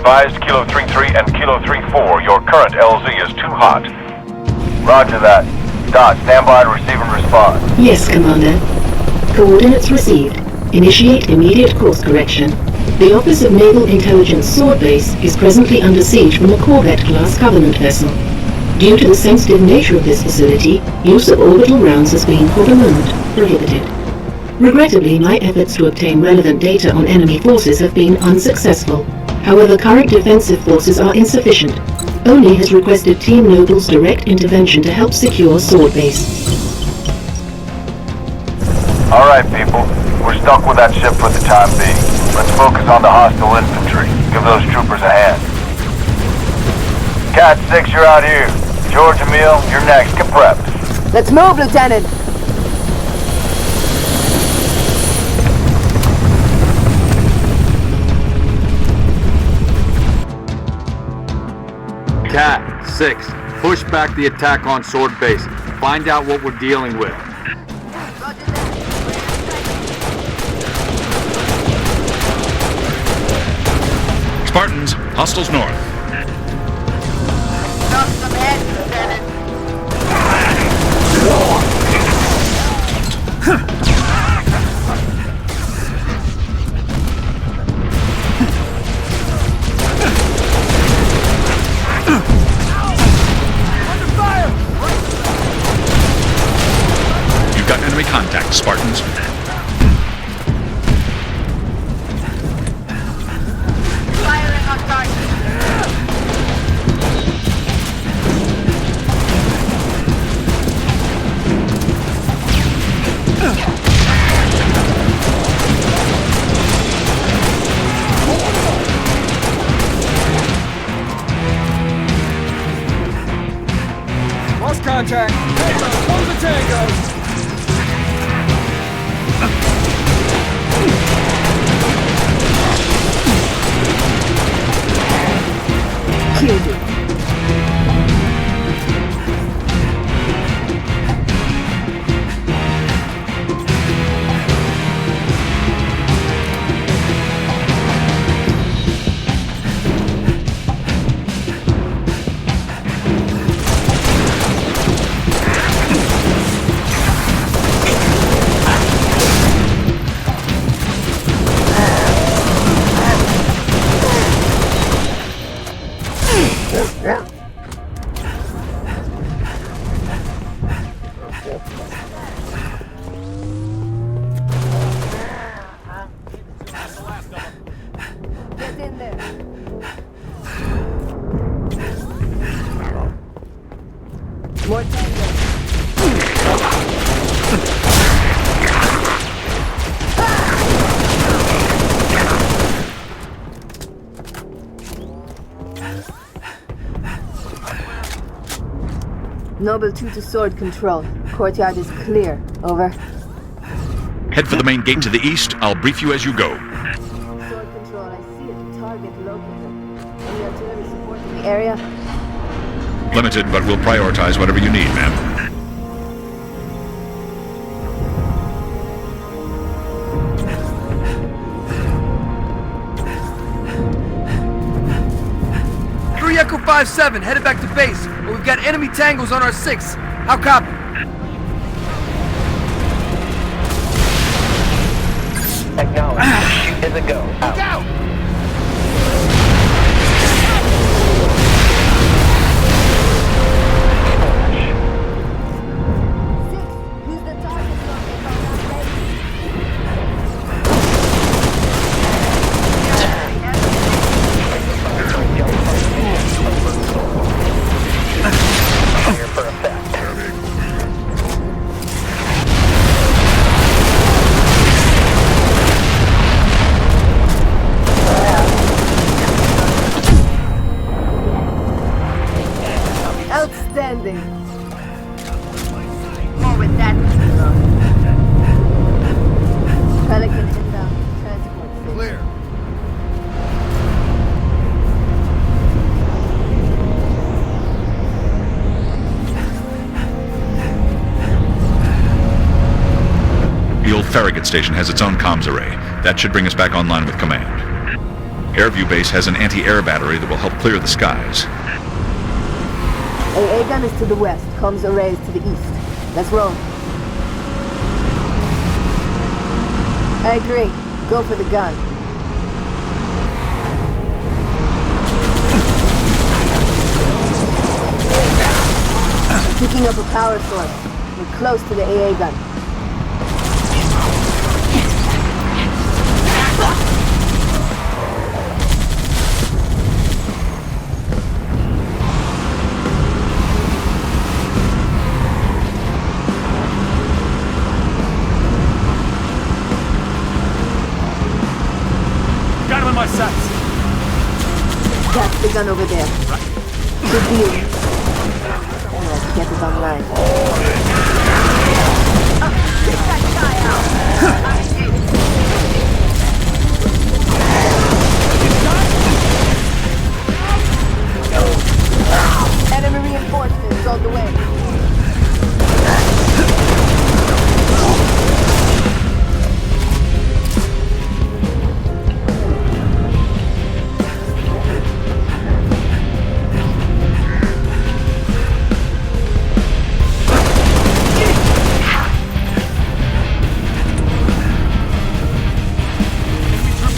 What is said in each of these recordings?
advised, Kilo 3-3 and Kilo 3-4, your current LZ is too hot. Roger that. Dot, stand by to receive and respond. Yes, Commander. Coordinates received. Initiate immediate course correction. The Office of Naval Intelligence Sword Base is presently under siege from a Corvette-class Covenant vessel. Due to the sensitive nature of this facility, use of orbital rounds has been, for the moment, prohibited. Regrettably, my efforts to obtain relevant data on enemy forces have been unsuccessful. However, current defensive forces are insufficient. ONI has requested Team Noble's direct intervention to help secure Sword Base. Alright, people. We're stuck with that ship for the time being. Let's focus on the hostile infantry. Give those troopers a hand. Cat 6, you're out here. George Emil, you're next. Get prepped. Let's move, Lieutenant! Cat 6, push back the attack on Sword Base. Find out what we're dealing with. Spartans, hostiles north. Drop some heads, Lieutenant. You've got enemy contact, Spartans. Firing on target. Lost contact. Hold the tango. Killed it. Get in there. More tango. Noble 2 to Sword Control. Courtyard is clear. Over. Head for the main gate to the east. I'll brief you as you go. Sword Control, I see a target located. Any artillery support in the area? Limited, but we'll prioritize whatever you need, ma'am. Echo 5-7, headed back to base, but we've got enemy tangos on our 6. How copy? Acknowledge. Is a go. Out. Out! Use the target rocket on that base. Fire for effect. Outstanding. More with that. Pelican inbound. Transport. Clear. The old Farragut station has its own comms array. That should bring us back online with command. Airview Base has an anti-air battery that will help clear the skies. AA gun is to the west. Comms array is to the east. Let's roll. I agree. Go for the gun. Picking up a power source. We're close to the AA gun. Got him in my sights. That's the gun over there. Good deal. Let's get it online. Enemy reinforcements on the way. Enemy troop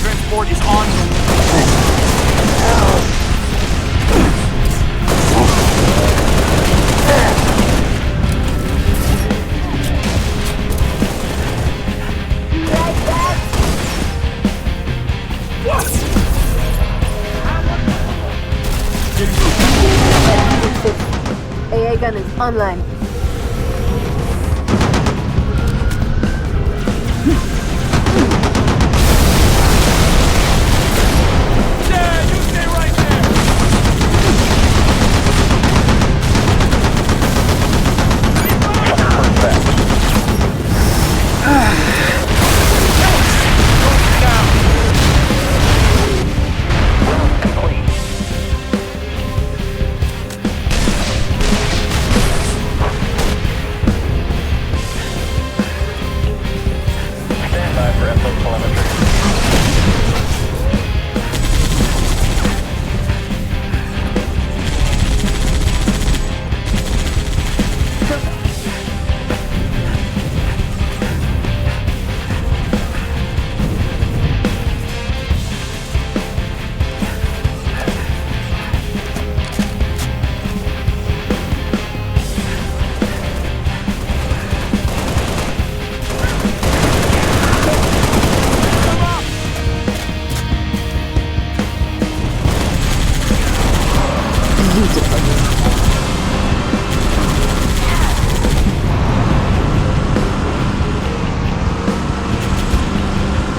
transport is on. AA gun is online. Yeah, you stay right there. Stand by for info telemetry.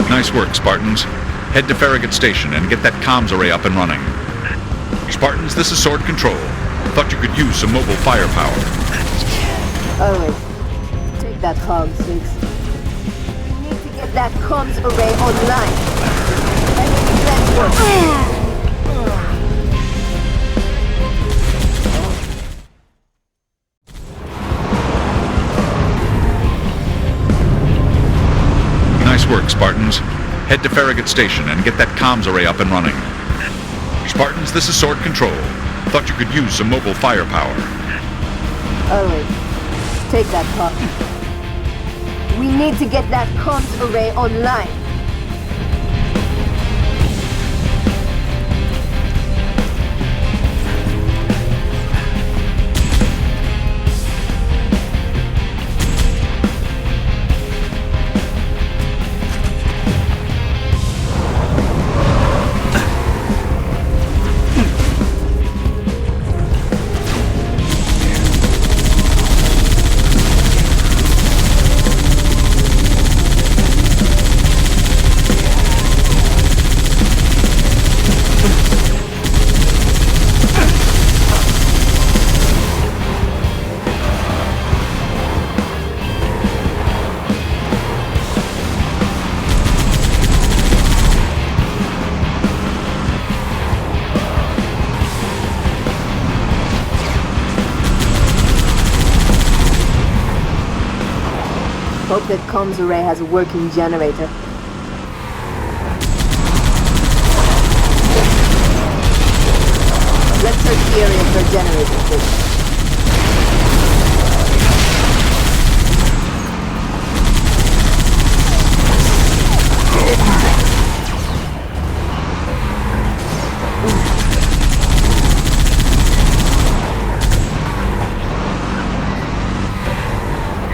Nice work, Spartans. Head to Farragut Station and get that comms array up and running. Spartans, this is Sword Control. Thought you could use some mobile firepower. Always. Take that comm, Six. We need to get that comms array online. Enemy transport. Nice work, Spartans. Head to Farragut Station and get that comms array up and running. Spartans, this is Sword Control. Thought you could use some mobile firepower. Always. Take that comm. We need to get that comms array online. Hope that comms array has a working generator. Search the area for generators, please.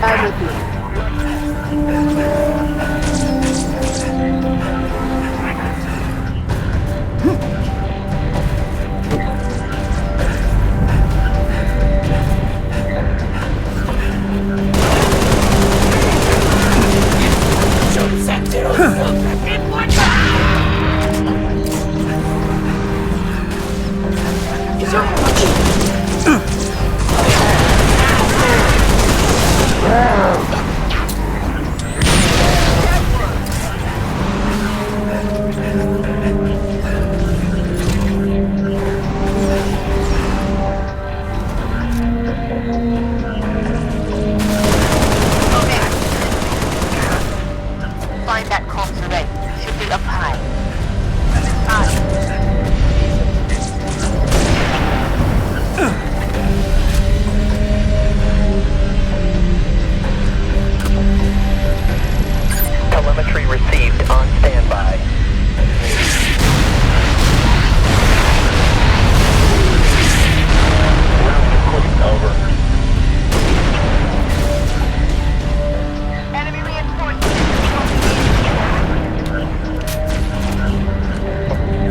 I'm with you. Find that comms array. Should be up high. High. Telemetry received on standby. Over. Enemy reinforcements.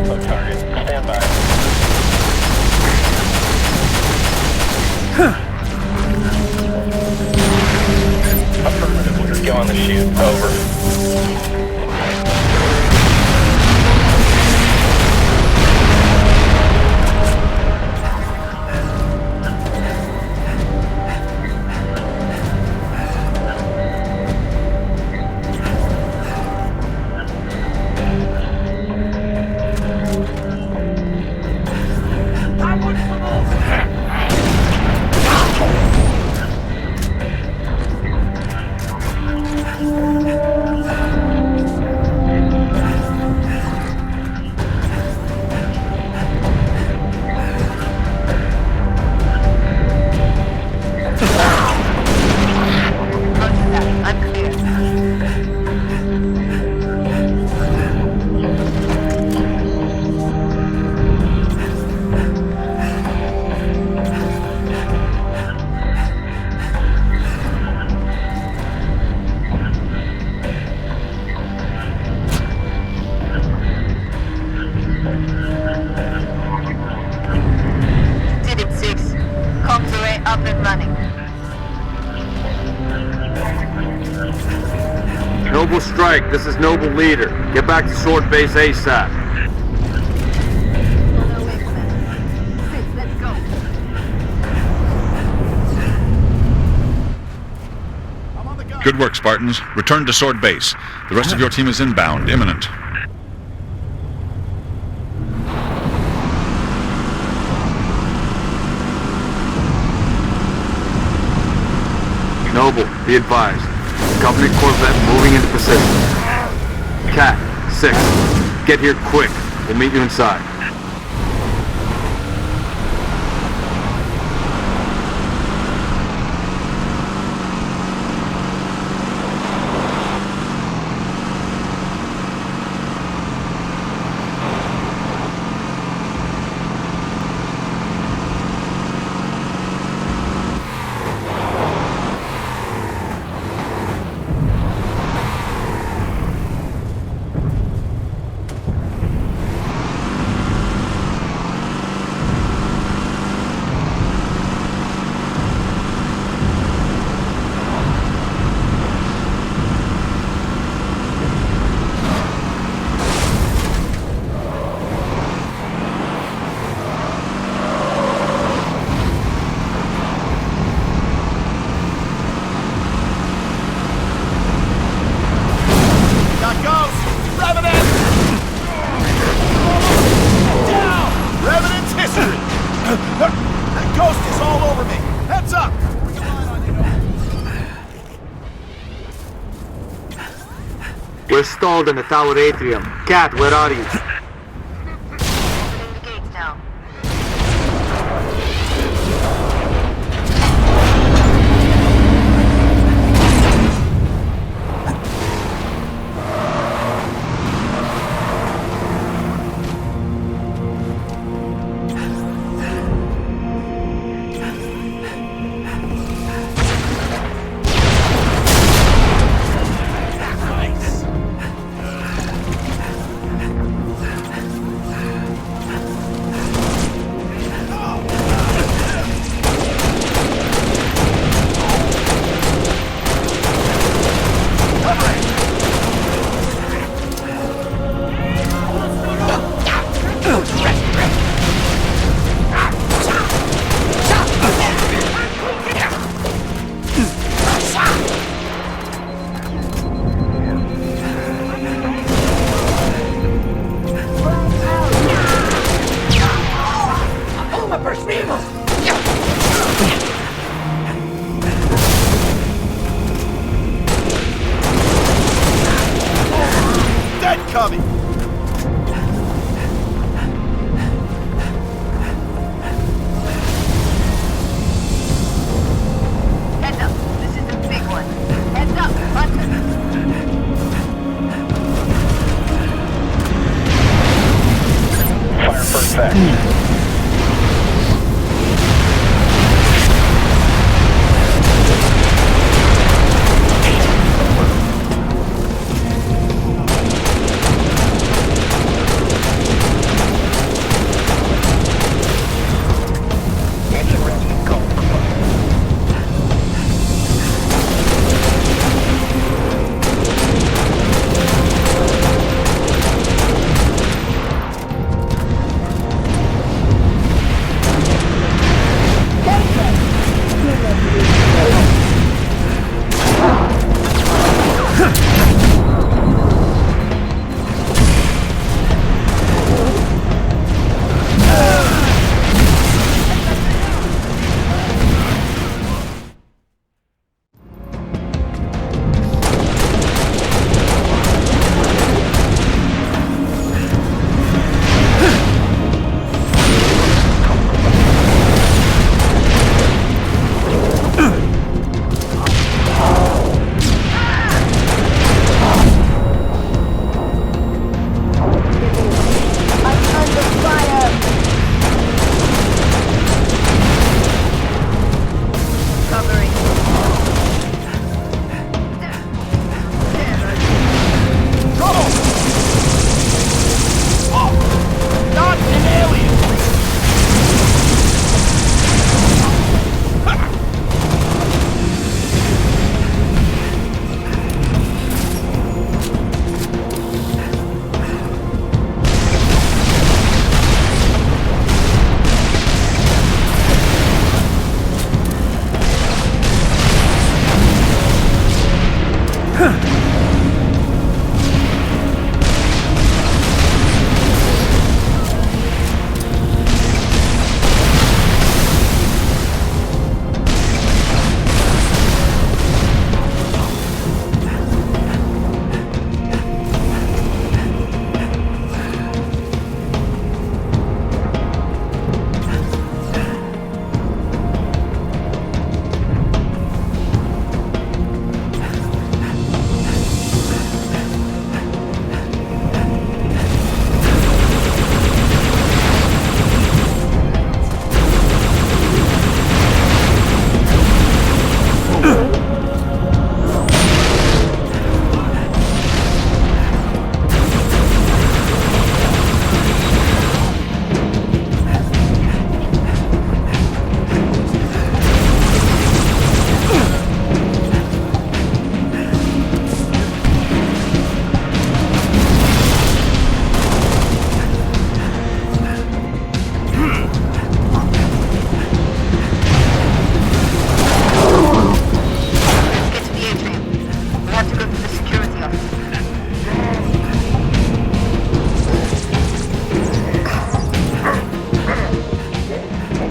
Low target. Standby. Affirmative. We'll just go on the shoot. Over. I'm clear. Did it, 6. Comms array up and running. Noble Strike, this is Noble Leader. Get back to Sword Base ASAP. On our way, Commander. 6, let's go. Good work, Spartans. Return to Sword Base. The rest of your team is inbound, imminent. Noble, be advised. Covenant Corvette moving into position. Cat, 6. Get here quick. We'll meet you inside. We're stalled in the tower atrium. Cat, where are you? Opening the gates now.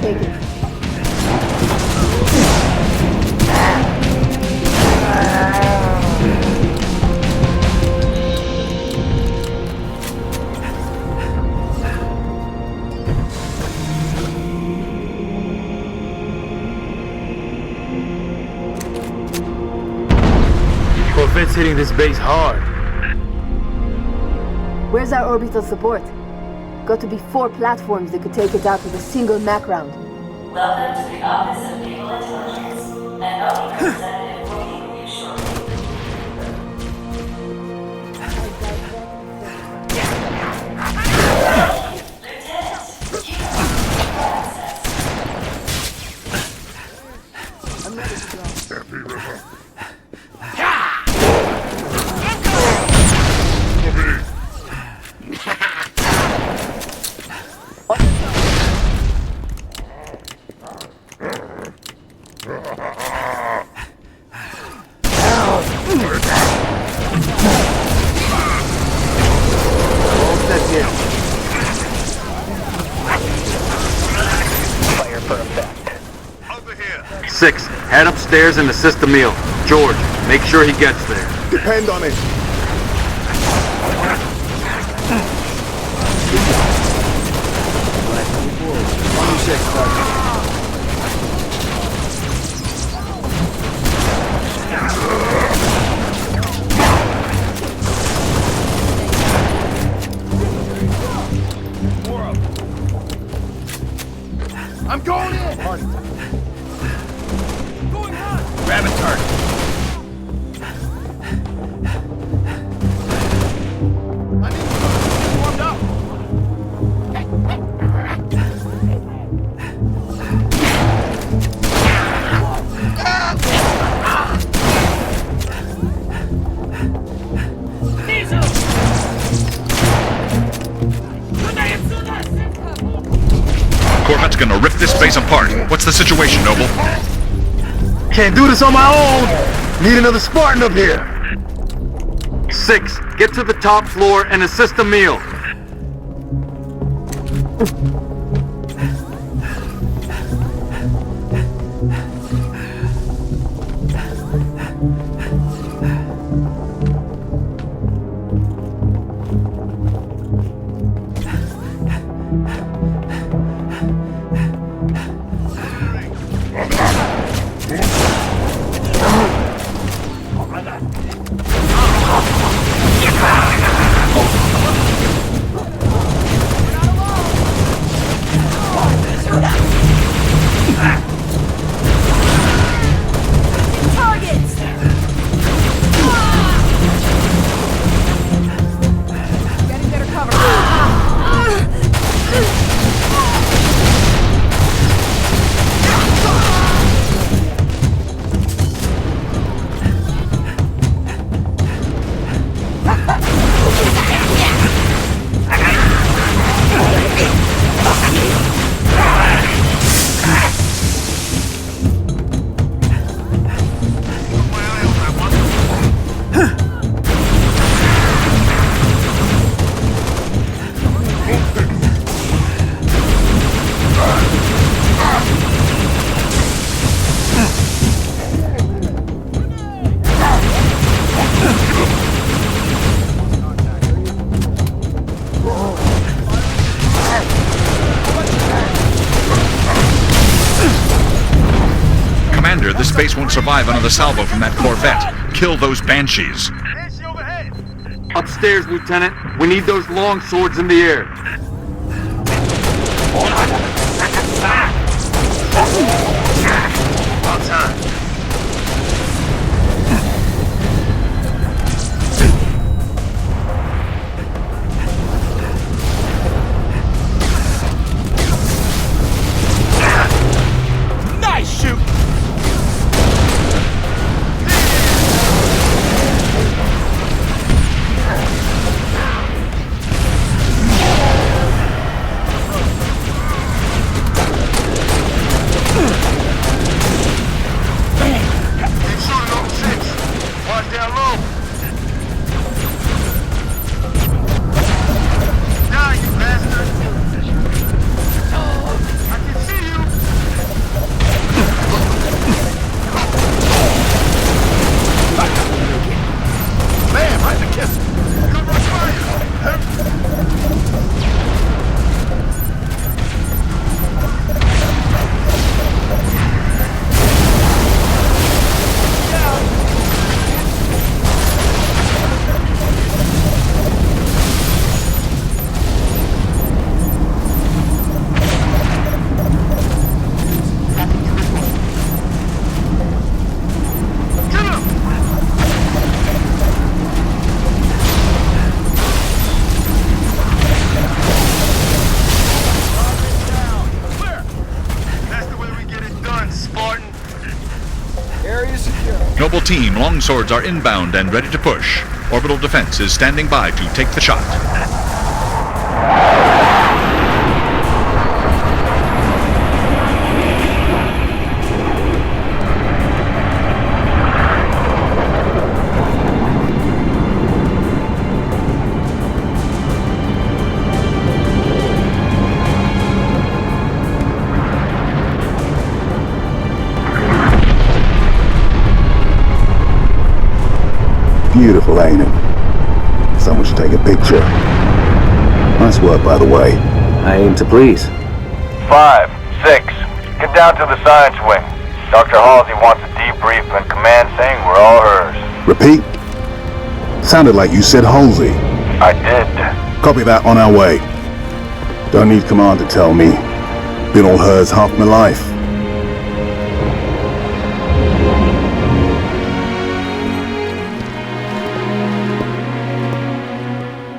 Take it. Corvette's hitting this base hard. Where's our orbital support? Got to be 4 platforms that could take it out with a single Mac round. Welcome to the Office of Naval Intelligence. An Army representative will meet with you shortly. Lieutenant, you have access. I'm ready to go. Fire for effect. 6, head upstairs and assist the meal. George, make sure he gets there. Depend on it. I'm going in! Going on! Grab a target. I need to get warmed up. Corvette's gonna rip this base apart. What's the situation, Noble? Can't do this on my own! Need another Spartan up here! 6, get to the top floor and assist the meal. This base won't survive another salvo from that Corvette. Kill those Banshees. Upstairs, Lieutenant. We need those long swords in the air. On time. Nice shoot! Noble Team, longswords are inbound and ready to push. Orbital defense is standing by to take the shot. Beautiful, ain't it? Someone should take a picture. Nice work, by the way. I aim to please. 5, 6, get down to the science wing. Dr. Halsey wants a debrief and command saying we're all hers. Repeat? Sounded like you said Halsey. I did. Copy that, on our way. Don't need command to tell me. Been all hers half my life.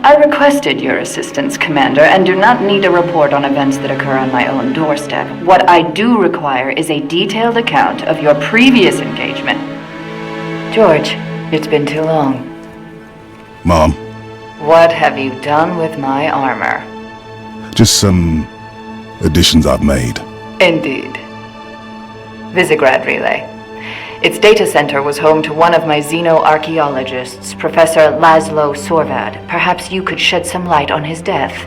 I requested your assistance, Commander, and do not need a report on events that occur on my own doorstep. What I do require is a detailed account of your previous engagement. George, it's been too long. Mom, What have you done with my armor? just some additions I've made. Indeed. Visegrad Relay. Its data center was home to one of my xenoarchaeologists, Professor Laszlo Sorvad. Perhaps you could shed some light on his death.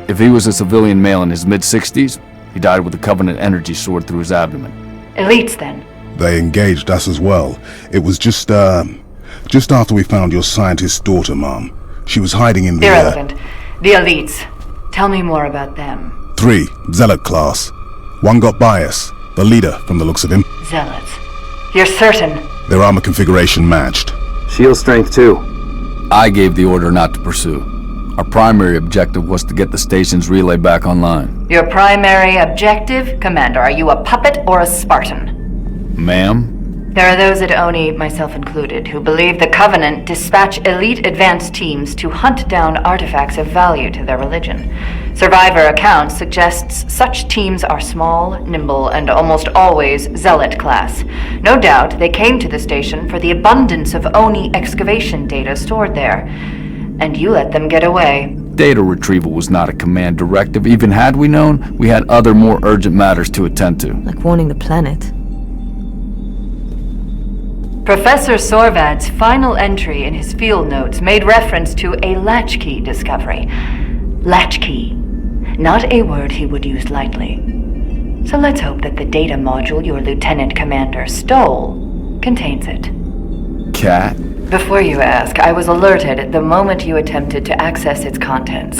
If he was a civilian male in his mid-60s, he died with a Covenant energy sword through his abdomen. Elites, then. They engaged us as well. It was just after we found your scientist's daughter, Mom. She was hiding in the... Irrelevant. The Elites. Tell me more about them. 3, Zealot class. One got by us. The leader, from the looks of him. Zealots. You're certain? Their armor configuration matched. Shield strength too. I gave the order not to pursue. Our primary objective was to get the station's relay back online. Your primary objective? Commander, are you a puppet or a Spartan? Ma'am? There are those at ONI, myself included, who believe the Covenant dispatch elite advance teams to hunt down artifacts of value to their religion. Survivor accounts suggests such teams are small, nimble, and almost always Zealot class. No doubt they came to the station for the abundance of ONI excavation data stored there. And you let them get away. Data retrieval was not a command directive. Even had we known, we had other more urgent matters to attend to. Like warning the planet. Professor Sorvad's final entry in his field notes made reference to a latchkey discovery. Latchkey. Not a word he would use lightly. So let's hope that the data module your Lieutenant Commander stole contains it. Cat? Before you ask, I was alerted the moment you attempted to access its contents,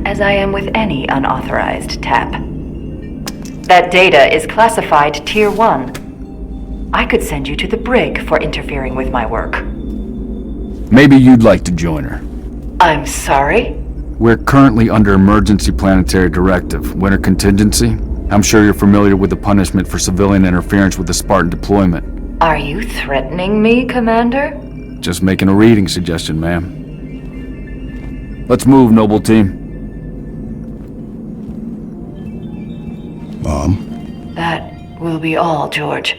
as I am with any unauthorized tap. That data is classified Tier 1. I could send you to the brig for interfering with my work. Maybe you'd like to join her. I'm sorry? We're currently under emergency planetary directive, winter contingency. I'm sure you're familiar with the punishment for civilian interference with the Spartan deployment. Are you threatening me, Commander? Just making a reading suggestion, ma'am. Let's move, Noble Team. Mom? That will be all, George.